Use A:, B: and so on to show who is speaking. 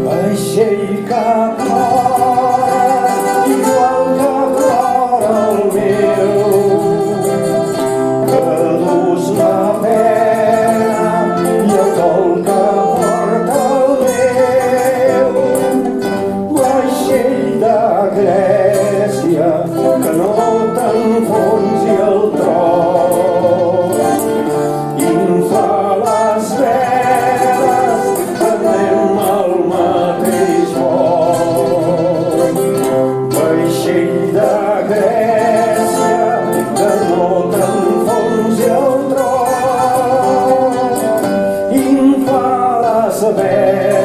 A: Vaixell que plora, igual que plora el meu, que dus la pena i el dol que porta el meu. Vaixell de Grècia, que no t'enfonsi el tron, infla les veles, que anem al mateix port. Vaixell de Grècia, que no t'enfonsi el tron, infla les veles,